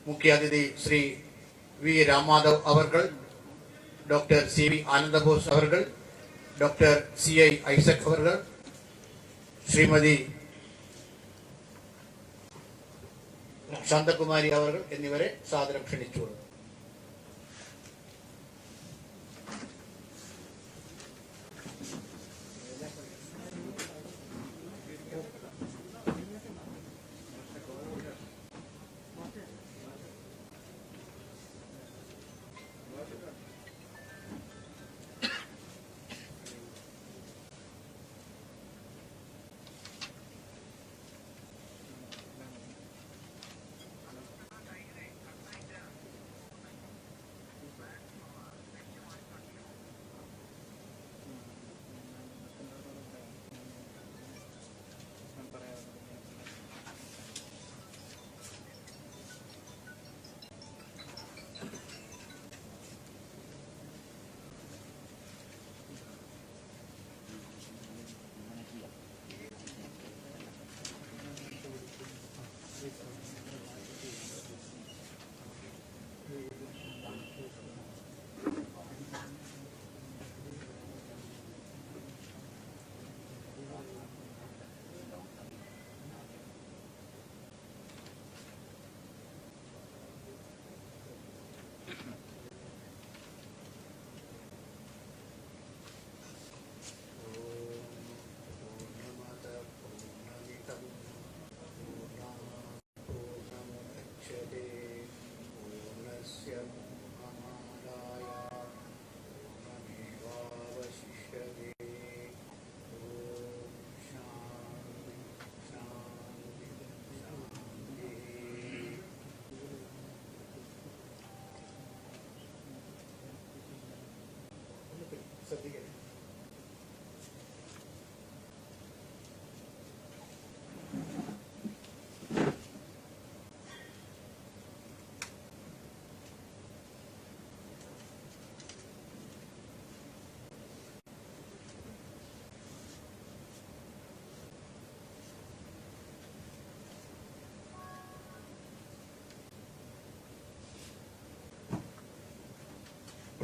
मुख्य अतिथि श्री वी राममाधव अवर्गल, डॉक्टर सी वी आनंदबोस अवर्गल, डॉक्टर सी आई ऐसक अवर्गल, श्रीमती शांतकुमारी अवर्गल എന്നിവരെ സാദരം ക്ഷണിച്ചുകൊള്ളുന്നു.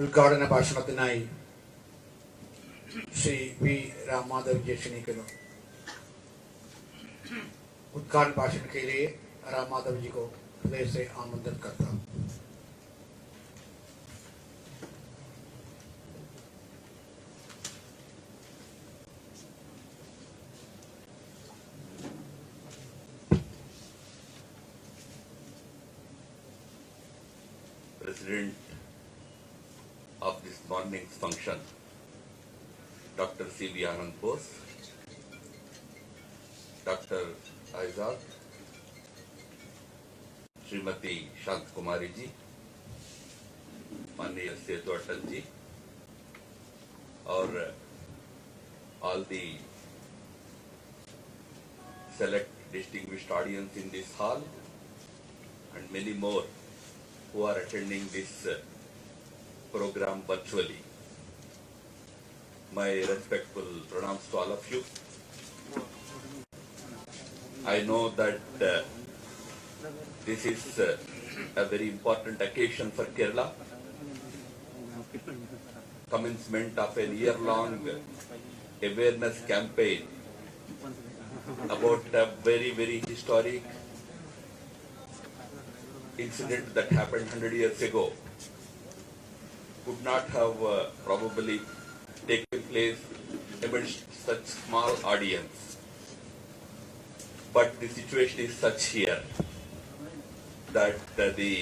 ഉദ്ഘാടന ഭാഷണത്തിനായി श्री वी राममाधव जी ക്ഷണിക്കുന്നു. उद्घाटन भाषण के लिए राममाधव जी को हृदय से आमंत्रित करता हूँ. President of this morning's function, Dr. C. V. Anand Bose, Dr. Aizad, Srimati Shant Kumari ji, Manya Setu Atal ji, or all the select distinguished audience in this hall, and many more who are attending this program virtually. My respectful pranams to all of you. I know that this is a very important occasion for Kerala. Commencement of a year-long awareness campaign about a very, very historic incident that happened 100 years ago. Could not have probably taken place amidst such small audience. But the situation is such here that the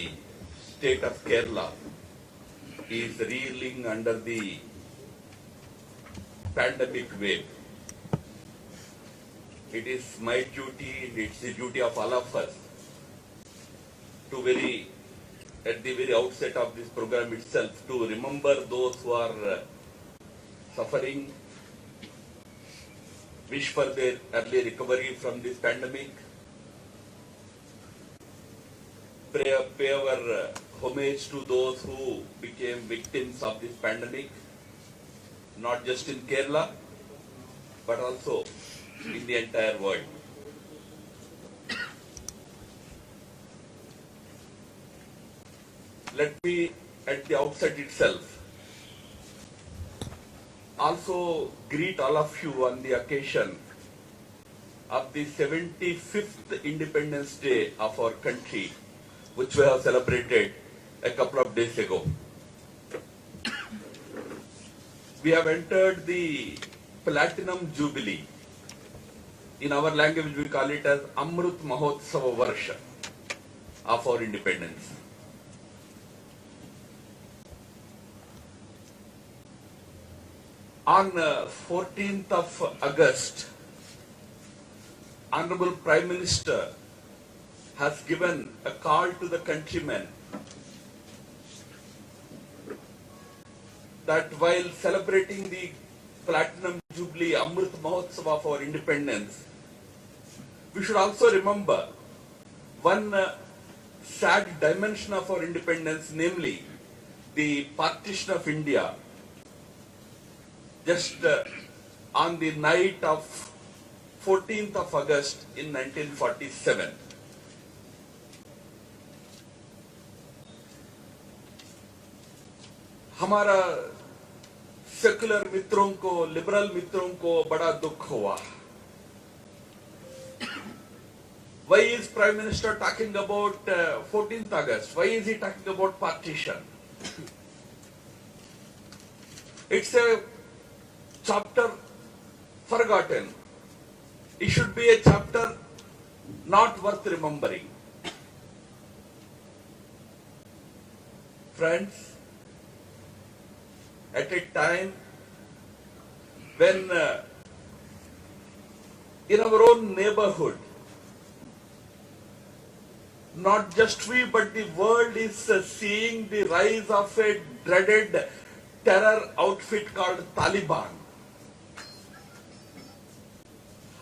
state of Kerala is reeling under the pandemic wave. It is my duty, it's the duty of all of us to at the very outset of this program itself, to remember those who are suffering, wish for their early recovery from this pandemic, pay our homage to those who became victims of this pandemic, not just in Kerala, but also in the entire world. let me at the outset itself also greet all of you on the occasion of the 75th Independence Day of our country, which we have celebrated a couple of days ago. We have entered the Platinum Jubilee. In our language, we call it as Amrut Mahotsava Varsha of our independence. On 14th of August, Honorable Prime Minister has given a call to the countrymen that while celebrating the Platinum Jubilee Amrit Mahotsava of our independence, we should also remember one sad dimension of our independence, namely the partition of India just on the night of 14th of August in 1947. हमारा secular मित्रों को, liberal मित्रों को बड़ा दुख हुआ. Why is Prime Minister talking about 14th August? Why is he talking about partition? It's a chapter forgotten. It should be a chapter not worth remembering. Friends, at a time when in our own neighborhood, not just we but the world is seeing the rise of a dreaded terror outfit called Taliban.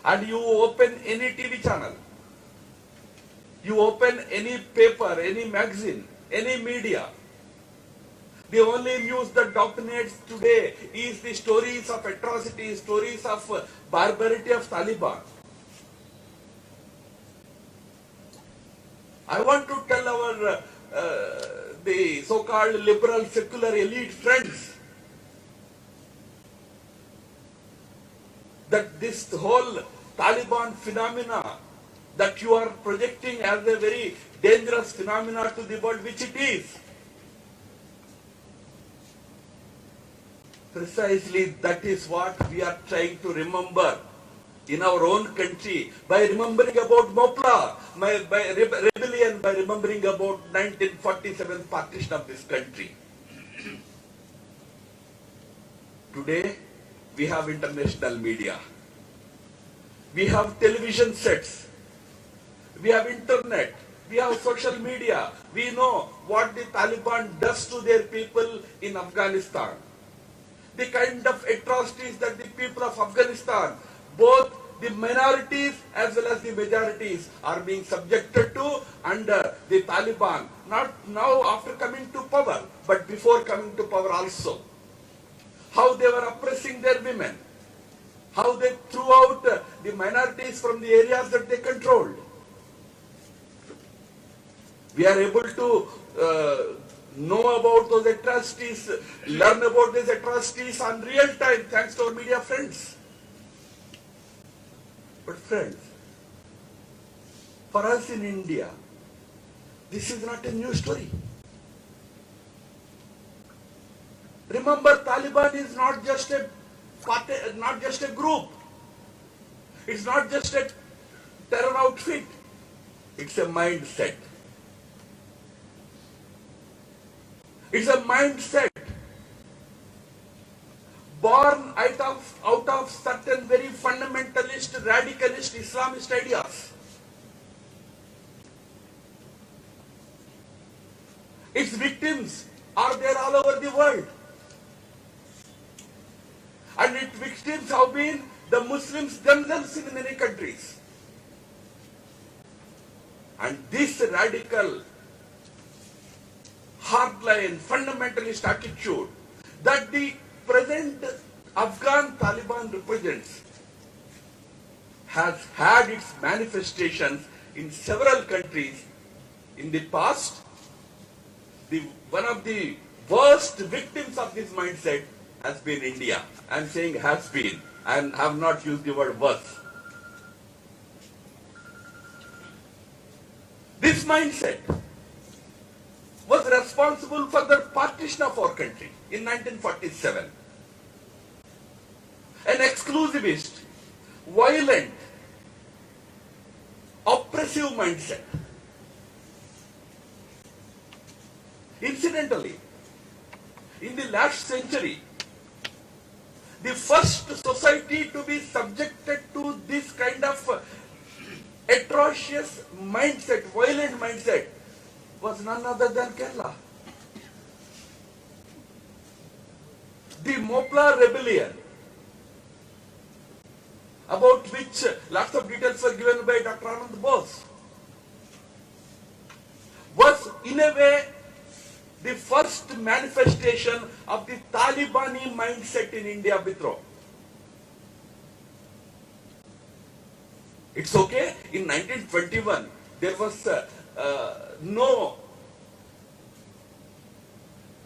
And you open any TV channel, you open any paper, any magazine, any media, the only news that dominates today is the stories of atrocity, stories of barbarity of Taliban. I want to tell our the so-called liberal secular elite friends that this whole Taliban phenomena that you are projecting as a very dangerous phenomena to the world, which it is. Precisely that is what we are trying to remember in our own country by remembering about Mopla, by rebellion, by remembering about 1947 partition of this country. Today, we have international media. We have television sets. We have internet. We have social media. We know what the Taliban does to their people in Afghanistan. The kind of atrocities that the people of Afghanistan, both the minorities as well as the majorities, are being subjected to under the Taliban. Not now after coming to power, but before coming to power also. How they were oppressing their women. How they threw out the minorities from the areas that they controlled. We are able to know about those atrocities, learn about these atrocities on real time thanks to our media friends. But friends, for us in India, this is not a new story. Remember, Taliban is not just a party, not just a group. It's not just a terror outfit. It's a mindset. It's a mindset born out of certain very fundamentalist, radicalist, Islamist ideas. Its victims are there all over the world. And its victims have been the Muslims themselves in many countries. And this radical, hardline, fundamentalist attitude that the present Afghan Taliban represents has had its manifestations in several countries in the past, one of the worst victims of this mindset has been India. I am saying has been. I have not used the word worst. This mindset was responsible for the partition of our country in 1947. An exclusivist, violent, oppressive mindset. Incidentally, in the last century, the first society to be subjected to this kind of atrocious mindset, violent mindset, was none other than Kerala. The Mopla rebellion, about which lots of details were given by Dr. Anand Bose, was in a way the first manifestation of the Talibani mindset in India, Mitro. It's okay. In 1921, there was no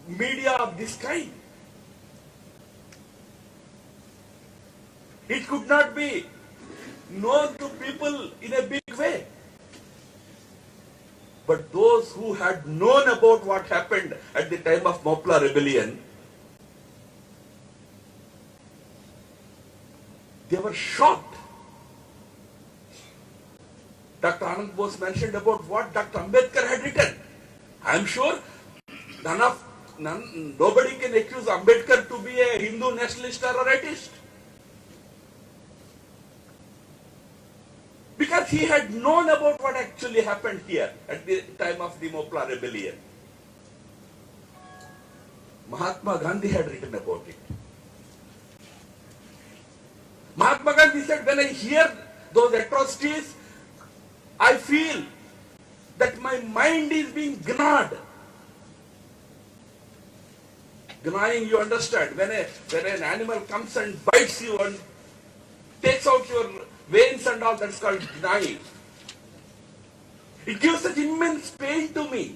media of this kind. It could not be known to people in a big way. But those who had known about what happened at the time of Mopla rebellion, they were shocked. Dr. Anand Bose mentioned about what Dr. Ambedkar had written. I am sure nobody can accuse Ambedkar to be a Hindu nationalist or a rightist. Because he had known about what actually happened here at the time of the Mopla rebellion. Mahatma Gandhi had written about it. Mahatma Gandhi said, when I hear those atrocities, I feel that my mind is being gnawed. Gnawing, you understand, when an animal comes and bites you and takes out your veins and all, that's called gnawing. It gives such immense pain to me.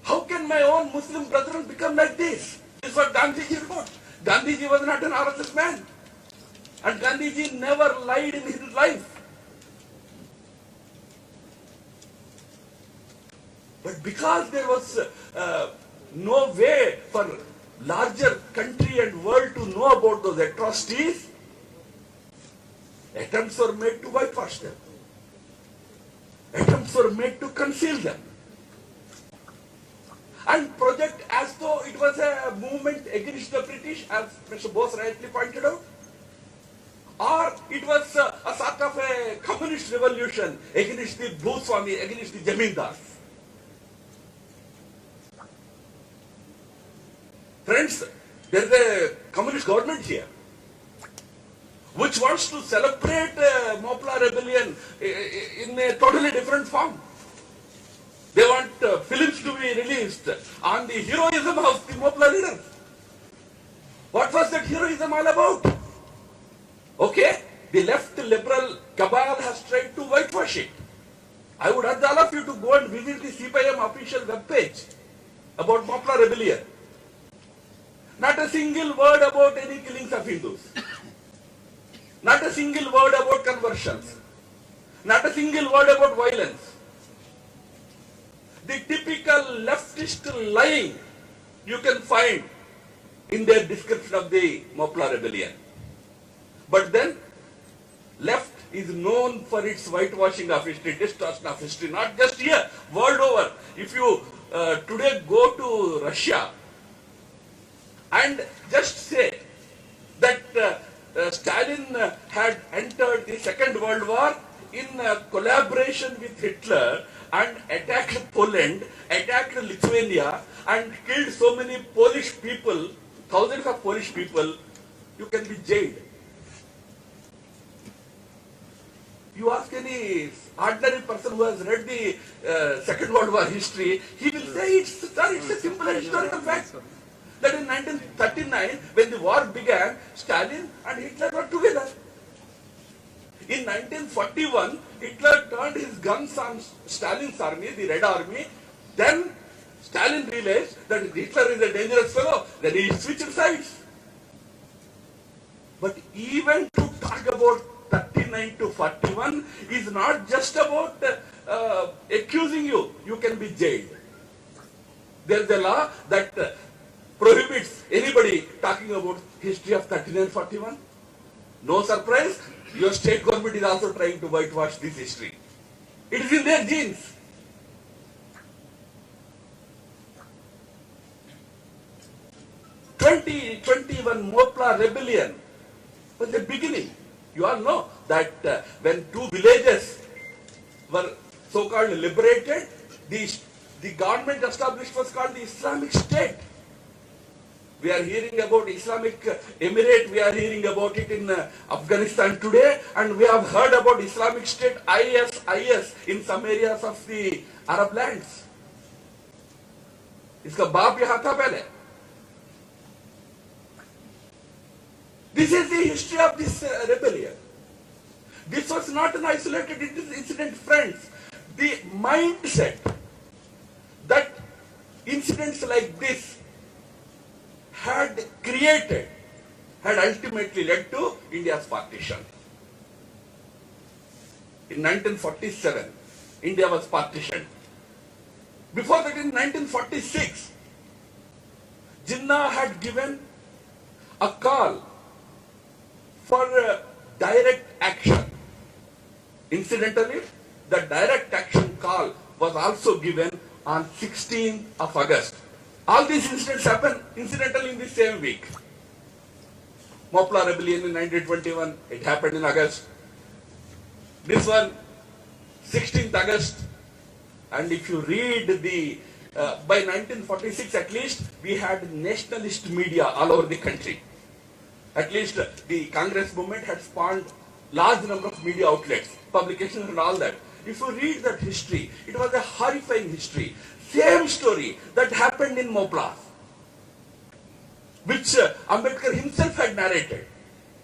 How can my own Muslim brethren become like this? This is what Gandhiji wrote. Gandhiji was not an RSS man. And Gandhiji never lied in his life. But because there was no way for larger country and world to know about those atrocities, attempts were made to whitewash them. Attempts were made to conceal them. And project as though it was a movement against the British, as Mr. Bose rightly pointed out, or it was a sort of a communist revolution against the Bhuswami, against the Jamindars. Friends, there is a communist government here which wants to celebrate Mopla rebellion in a totally different form. They want films to be released on the heroism of the Mopla leaders. What was that heroism all about? Okay, the left liberal cabal has tried to whitewash it. I would urge all of you to go and visit the CPIM official webpage about Mopla rebellion. Not a single word about any killings of Hindus. Not a single word about conversions. Not a single word about violence. The typical leftist lying you can find in their description of the Mopla rebellion. But then, left is known for its whitewashing of history, distortion of history, not just here, world over. If you today go to Russia and just say that Stalin had entered the Second World War in collaboration with Hitler and attacked Poland, attacked Lithuania and killed so many Polish people, thousands of Polish people, you can be jailed. You ask any ordinary person who has read the Second World War history, he will say it's a simple historical fact. That in 1939, when the war began, Stalin and Hitler were together. In 1941, Hitler turned his guns on Stalin's army, the Red Army. Then Stalin realized that Hitler is a dangerous fellow, then he switched sides. But even to talk about 39 to 41 is not just about accusing you. You can be jailed. There is a law that prohibits anybody talking about history of 39 41. No surprise, your state government is also trying to whitewash this history. It is in their genes. '21 Mopla rebellion was the beginning. You all know that when two villages were so-called liberated, the government established was called the Islamic State. We are hearing about Islamic Emirate, we are hearing about it in Afghanistan today, and we have heard about Islamic State, IS in some areas of the Arab lands. इसका बाप यहाँ था पहले. This is the history of this rebellion. This was not an isolated incident, friends. The mindset that incidents like this had ultimately led to India's partition. In 1947, India was partitioned. Before that, in 1946, Jinnah had given a call for direct action. Incidentally, the direct action call was also given on 16th of August. All these incidents happened incidentally in the same week. Mopla rebellion in 1921, it happened in August. This one, 16th August. And if you read the, by 1946 at least, we had nationalist media all over the country. At least the Congress movement had spawned large number of media outlets, publications and all that. If you read that history, it was a horrifying history. Same story that happened in Mopla, which Ambedkar himself had narrated.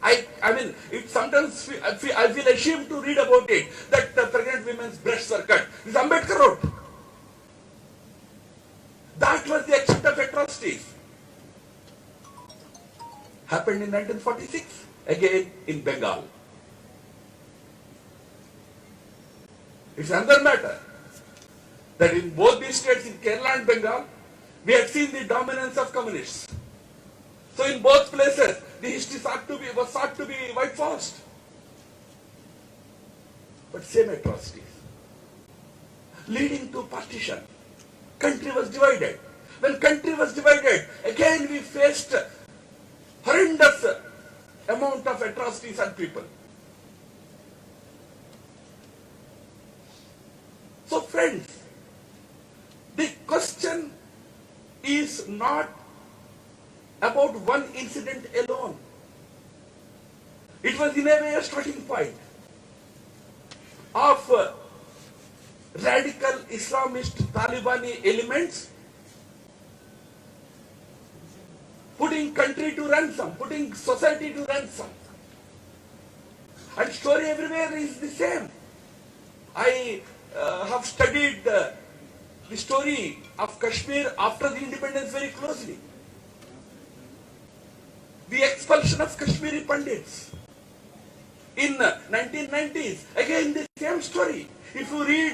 I mean, it sometimes I feel ashamed to read about it, that pregnant women's breasts were cut. This Ambedkar wrote. That was the extent of atrocities. Happened in 1946, again in Bengal. It's another matter that in both these states, in Kerala and Bengal, we have seen the dominance of communists. So in both places, the history was thought to be whitewashed. But same atrocities, leading to partition. Country was divided. When country was divided, again we faced horrendous amount of atrocities on people. So friends, the question is not about one incident alone. It was in a way a starting point of radical Islamist Talibani elements putting country to ransom, putting society to ransom. And story everywhere is the same. I have studied the story of Kashmir after the independence very closely. The expulsion of Kashmiri Pandits in 1990s, again the same story. If you read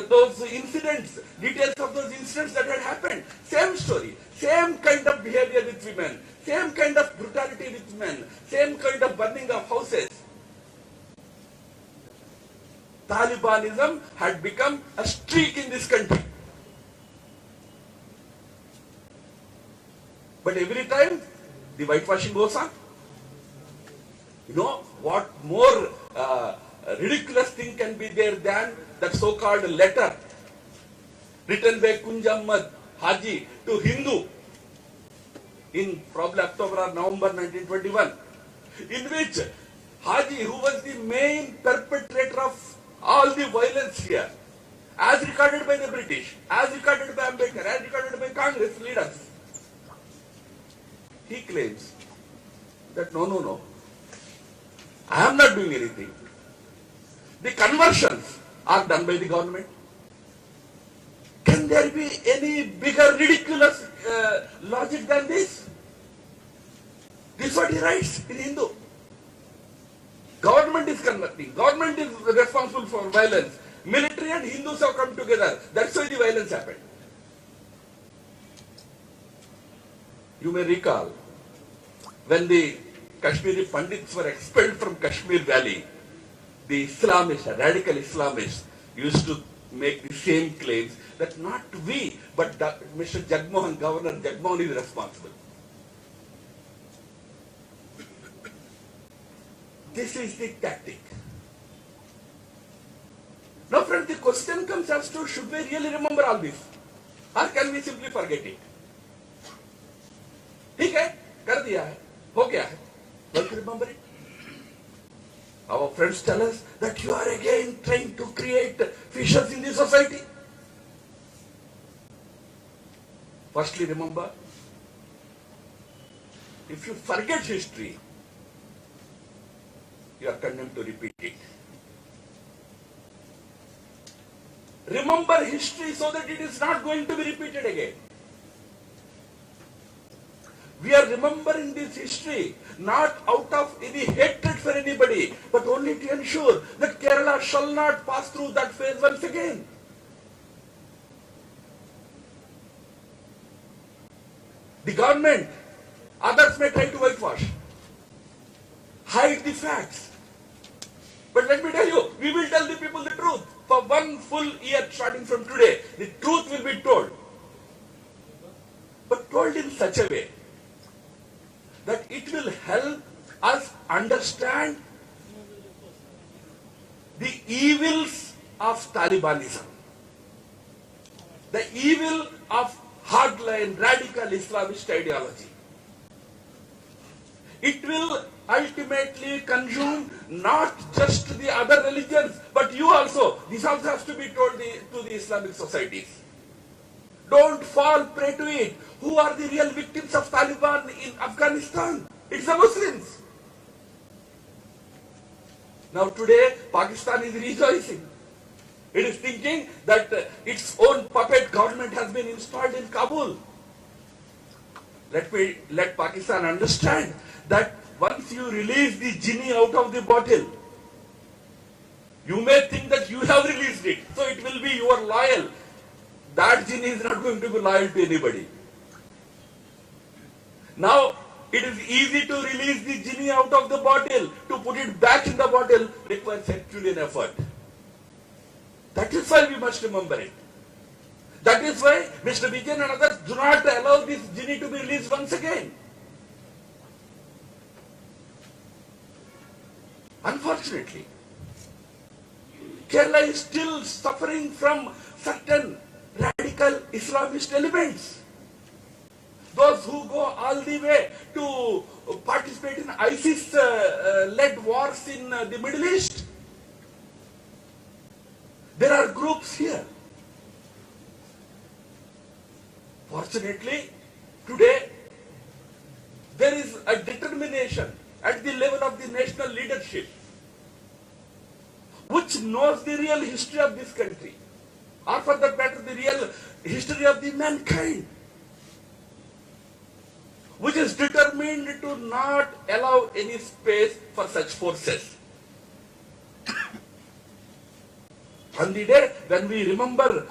those incidents, details of those incidents that had happened, same story, same kind of behavior with women, same kind of brutality with men, same kind of burning of houses. Talibanism had become a streak in this country. But every time the whitewashing goes on. You know what more ridiculous thing can be there than that so-called letter written by Kunj Ahmad Haji to Hindu in probably October or November 1921, in which Haji, who was the main perpetrator of all the violence here, as recorded by the British, as recorded by Ambedkar, as recorded by Congress leaders, he claims that no, I am not doing anything. The conversions are done by the government. Can there be any bigger ridiculous logic than this? This is what he writes in Hindu. Government is conducting. Government is responsible for violence. Military and Hindus have come together. That's why the violence happened. You may recall when the Kashmiri Pandits were expelled from Kashmir Valley, the Islamists, radical Islamists, used to make the same claims that not we, but Mr. Jagmohan, Governor Jagmohan is responsible. This is the tactic. Now friends, the question comes as to should we really remember all this? Or can we simply forget it? ठीक है, कर दिया है, हो गया है. Don't you remember it? Our friends tell us that you are again trying to create fissures in the society. Firstly, remember, if you forget history, you are condemned to repeat it. Remember history so that it is not going to be repeated again. We are remembering this history not out of any hatred for anybody, but only to ensure that Kerala shall not pass through that phase once again. The government, others may try to whitewash, hide the facts. But let me tell you, we will tell the people the truth. For one full year starting from today, the truth will be told. But told in such a way that it will help us understand the evils of Talibanism, the evil of hardline radical Islamist ideology. It will ultimately consume not just the other religions, but you also. This also has to be told to the Islamic societies. Don't fall prey to it. Who are the real victims of Taliban in Afghanistan? It's the Muslims. Now today, Pakistan is rejoicing. It is thinking that its own puppet government has been installed in Kabul. Let Pakistan understand that once you release the genie out of the bottle, you may think that you have released it, so it will be your loyal. That genie is not going to be loyal to anybody. Now, it is easy to release the genie out of the bottle. To put it back in the bottle requires Herculean effort. That is why we must remember it. That is why Mr. Vijayan and others do not allow this genie to be released once again. Unfortunately, Kerala is still suffering from certain radical Islamist elements. Those who go all the way to participate in ISIS-led wars in the Middle East. There are groups here. Fortunately, today, there is a determination at the level of the national leadership which knows the real history of this country, or for that matter, the real history of the mankind, which is determined to not allow any space for such forces. On the day when we remember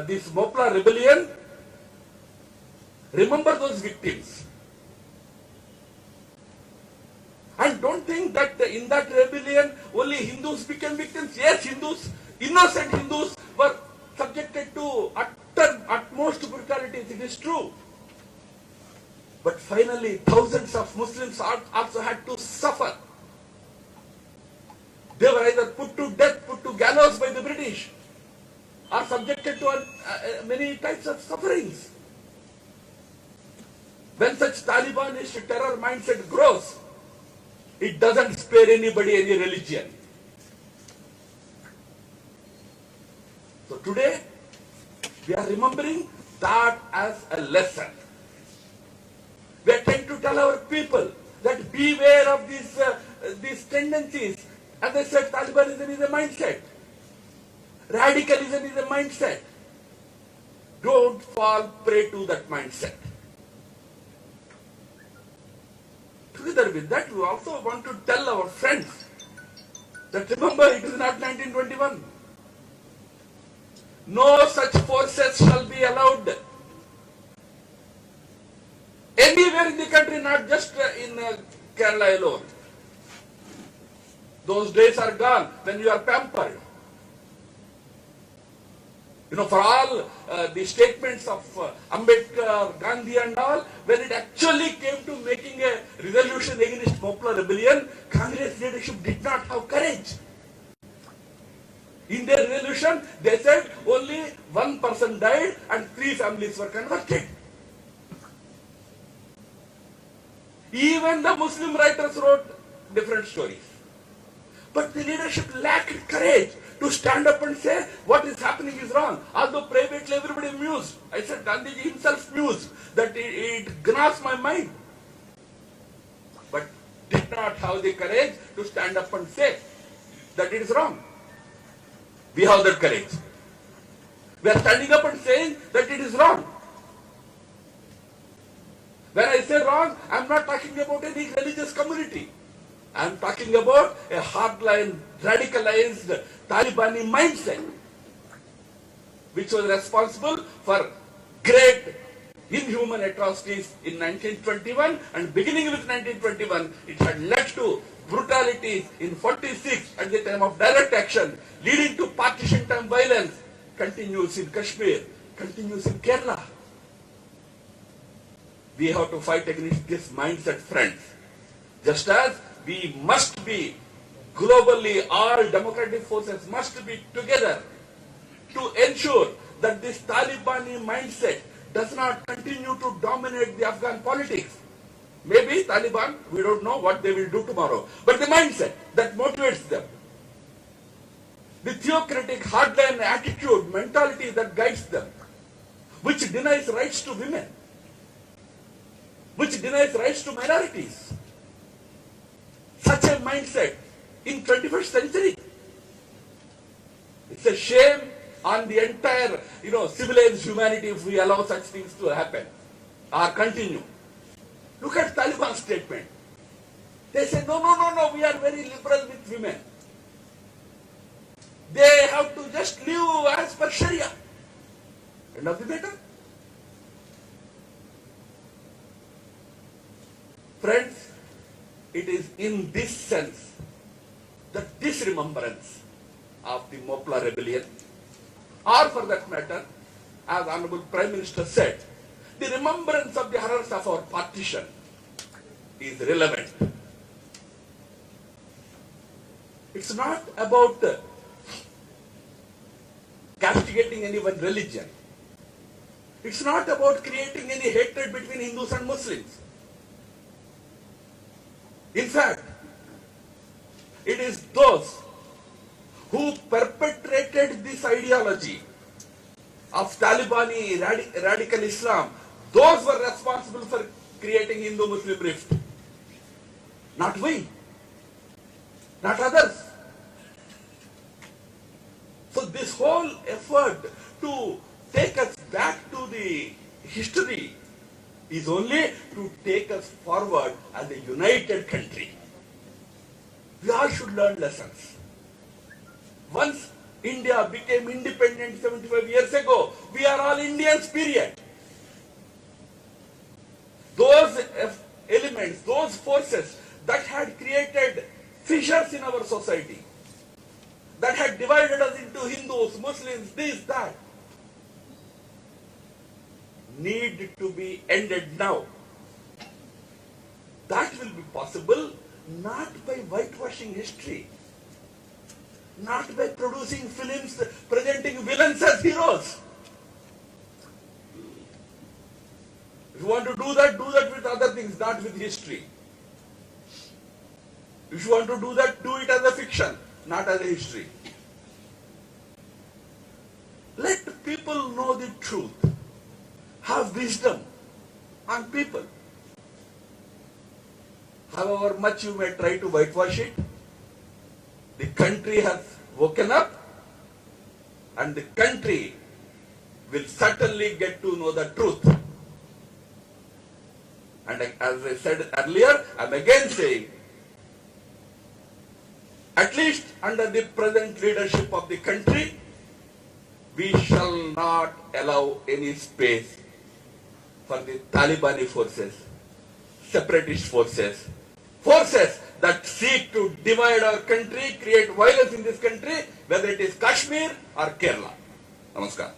this Mopla rebellion, remember those victims. And don't think that in that rebellion only Hindus became victims. Yes, Hindus, innocent Hindus were subjected to utmost brutalities. It is true. But finally, thousands of Muslims also had to suffer. They were either put to death, put to gallows by the British, or subjected to many types of sufferings. When such Talibanist terror mindset grows, it doesn't spare anybody, any religion. So today, we are remembering that as a lesson. We are trying to tell our people that beware of these tendencies. As I said, Talibanism is a mindset. Radicalism is a mindset. Don't fall prey to that mindset. Together with that, we also want to tell our friends that remember, it is not 1921. No such forces shall be allowed anywhere in the country, not just in Kerala alone. Those days are gone when you are pampered. You know, for all the statements of Ambedkar, Gandhi and all, when it actually came to making a resolution against Mopla rebellion, Congress leadership did not have courage. In their resolution, they said only one person died and 3 families were converted. Even the Muslim writers wrote different stories. But the leadership lacked courage to stand up and say what is happening is wrong. Although privately everybody mused. I said Gandhiji himself mused that it grasps my mind. But did not have the courage to stand up and say that it is wrong. We have that courage. We are standing up and saying that it is wrong. When I say wrong, I am not talking about any religious community. I am talking about a hardline, radicalized Talibani mindset, which was responsible for great inhuman atrocities in 1921, and beginning with 1921, it had led to brutalities in 46 at the time of direct action, leading to partition time violence, continues in Kashmir, continues in Kerala. We have to fight against this mindset, friends. Just as we must be globally, all democratic forces must be together to ensure that this Talibani mindset does not continue to dominate the Afghan politics. Maybe Taliban, we don't know what they will do tomorrow, but the mindset that motivates them, the theocratic hardline attitude, mentality that guides them, which denies rights to women, which denies rights to minorities. Such a mindset in 21st century. It's a shame on the entire, civilized humanity if we allow such things to happen or continue. Look at Taliban's statement. They say, no, we are very liberal with women. They have to just live as per Sharia. End of the matter. Friends, it is in this sense that this remembrance of the Mopla rebellion, or for that matter, as Honorable Prime Minister said, the remembrance of the horrors of our partition is relevant. It's not about castigating any one religion. It's not about creating any hatred between Hindus and Muslims. In fact, it is those who perpetrated this ideology of Talibani radical Islam, those were responsible for creating Hindu-Muslim rift. Not we, not others. So this whole effort to take us back to the history is only to take us forward as a united country. We all should learn lessons. Once India became independent 75 years ago, we are all Indians, period. Those elements, those forces that had created fissures in our society, that had divided us into Hindus, Muslims, this, that, need to be ended now. That will be possible not by whitewashing history, not by producing films presenting villains as heroes. If you want to do that with other things, not with history. If you want to do that, do it as a fiction, not as a history. Let people know the truth. Have wisdom on people. However much you may try to whitewash it, the country has woken up, and the country will certainly get to know the truth. And as I said earlier, I'm again saying, at least under the present leadership of the country, we shall not allow any space for the Taliban forces, separatist forces, forces that seek to divide our country, create violence in this country, whether it is Kashmir or Kerala. Namaskar.